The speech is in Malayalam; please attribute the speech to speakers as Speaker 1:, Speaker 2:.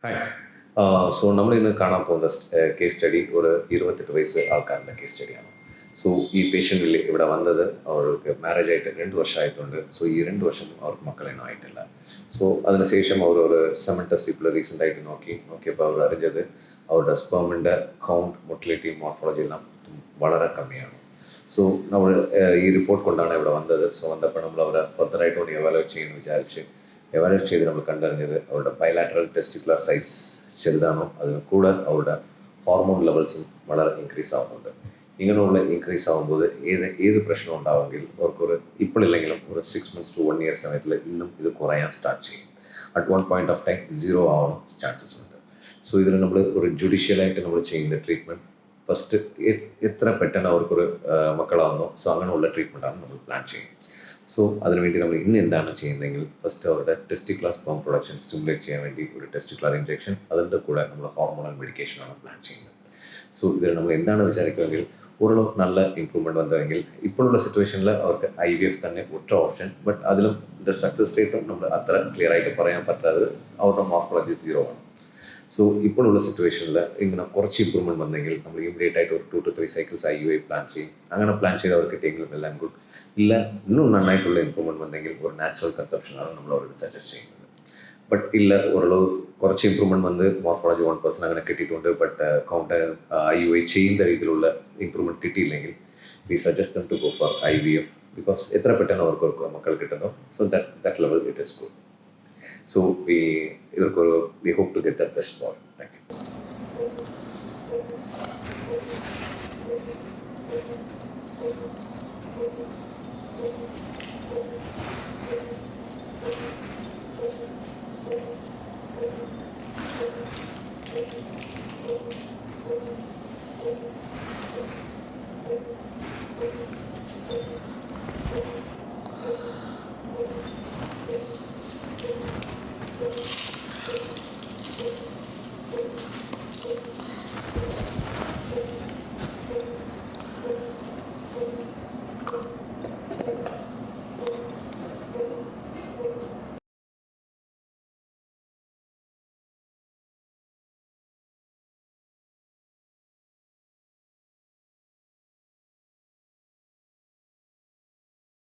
Speaker 1: ഹായ്. നമ്മൾ ഇന്ന് കാണാൻ പോകുന്ന കേസ് സ്റ്റഡി ഒരു 28 വയസ്സ് ആൾക്കാരുടെ കേസ് സ്റ്റഡിയാണ്. ഈ പേഷ്യൻറ്റിൽ ഇവിടെ വന്നത് അവർക്ക് മാരേജ് ആയിട്ട് 2 വർഷമായിട്ടുണ്ട്. ഈ 2 വർഷം അവർക്ക് മക്കളൊന്നും ആയിട്ടില്ല. അതിനുശേഷം അവർ ഒരു സെമൻ ടെസ്റ്റ് ഇപ്പോൾ റീസെൻ്റ് ആയിട്ട് നോക്കിയപ്പോൾ അവർ അറിഞ്ഞത് അവരുടെ സ്പെർമിൻ്റെ കൗണ്ട്, മൊട്ടിലിറ്റി, മോർഫോളജി എല്ലാം വളരെ കമ്മിയാണ്. നമ്മൾ ഈ റിപ്പോർട്ട് കൊണ്ടാണ് ഇവിടെ വന്നത്. വന്നപ്പോൾ നമ്മൾ അവരെ ഫർദറായിട്ട് ഒന്ന് എവാലുവേറ്റ് ചെയ്യുമെന്ന് വിചാരിച്ച് എവാലുവേറ്റ് ചെയ്ത് നമ്മൾ കണ്ടറിഞ്ഞത് അവരുടെ ബയലാറ്ററൽ ടെസ്റ്റിക്കുലർ സൈസ് ചെറുതാണോ, അതിന് കൂടെ അവരുടെ ഹോർമോൺ ലെവൽസും വളരെ ഇൻക്രീസ് ആവുന്നുണ്ട്. ഇങ്ങനെയുള്ള ഇൻക്രീസ് ആകുമ്പോൾ ഏത് പ്രശ്നം ഉണ്ടാവുമെങ്കിൽ അവർക്കൊരു ഇപ്പോഴില്ലെങ്കിലും ഒരു 6 months to 1 year സമയത്തിൽ ഇന്നും ഇത് കുറയാൻ സ്റ്റാർട്ട് ചെയ്യും. At one point of time 0 ആവാൻ ചാൻസസ് ഉണ്ട്. ഇതിൽ നമ്മൾ ഒരു ജുഡീഷ്യലായിട്ട് നമ്മൾ ചെയ്യുന്ന ട്രീറ്റ്മെൻറ്റ് ഫസ്റ്റ് എത്ര പെട്ടെന്ന് അവർക്കൊരു മക്കളാവുന്നോ അങ്ങനെയുള്ള ട്രീറ്റ്മെൻറ്റാണ് നമ്മൾ പ്ലാൻ ചെയ്യുന്നത്. അതിനുവേണ്ടി നമ്മൾ ഇന്ന് എന്താണ് ചെയ്യുന്നതെങ്കിൽ ഫസ്റ്റ് അവരുടെ ടെസ്റ്റിക്കുലർ സ്പേം പ്രൊഡക്ഷൻ സ്റ്റിമുലേറ്റ് ചെയ്യാൻ വേണ്ടി ഒരു ടെസ്റ്റിക്കുലർ ഇഞ്ചെക്ഷൻ, അതിൻ്റെ കൂടെ നമ്മൾ ഹോർമോണൽ മെഡിക്കേഷനാണ് പ്ലാൻ ചെയ്യുന്നത്. ഇതിൽ നമ്മൾ എന്താണ് വിചാരിക്കുമെങ്കിൽ ഒരു നല്ല ഇമ്പ്രൂവ്മെൻറ്റ് വന്നതെങ്കിൽ ഇപ്പോഴുള്ള സിറ്റുവേഷനിൽ അവർക്ക് IVF തന്നെ ഒറ്റ ഓപ്ഷൻ. ബട്ട് അതിലും സക്സസ് റേറ്റും നമ്മൾ അത്ര ക്ലിയർ ആയിട്ട് പറയാൻ പറ്റാതെ അവരുടെ മോർഫോളജി 0 ആണ്. ഇപ്പോഴുള്ള സിറ്റുവേഷനിൽ ഇങ്ങനെ കുറച്ച് ഇമ്പ്രൂവ്മെൻറ്റ് വന്നെങ്കിൽ നമ്മൾ ഇമ്മീഡിയറ്റ് ആയിട്ട് ഒരു 2 to 3 cycles IUI പ്ലാൻ ചെയ്യും. അങ്ങനെ പ്ലാൻ ചെയ്ത് അവർക്ക് കിട്ടിയെങ്കിലും എല്ലാം ഗുഡ്. ഇല്ല இன்னுം നന്നായിട്ടുള്ള ഇമ്പ്രൂവ്മെൻറ്റ് വന്നെങ്കിൽ ഒരു നാച്ചുറൽ കൺസെപ്ഷനാണ് നമ്മൾ അവർക്ക് സജസ്റ്റ് ചെയ്യുന്നത്. ബട്ട് ഇല്ല കുറച്ച് ഇമ്പ്രൂവ്മെൻറ്റ് വന്ന് മോർഫോളജി 1% അങ്ങനെ കിട്ടിയിട്ടുണ്ട്. ബട്ട് കൗണ്ട് IUI ചെയ്യുന്ന രീതിയിലുള്ള ഇമ്പ്രൂവ്മെൻറ്റ് കിട്ടിയില്ലെങ്കിൽ we suggest them to go for IVF. Because എത്ര പെട്ടെന്ന് അവർക്ക് മക്കൾ കിട്ടുന്നു, that level it is good. we hope to get the best for it. Thank you.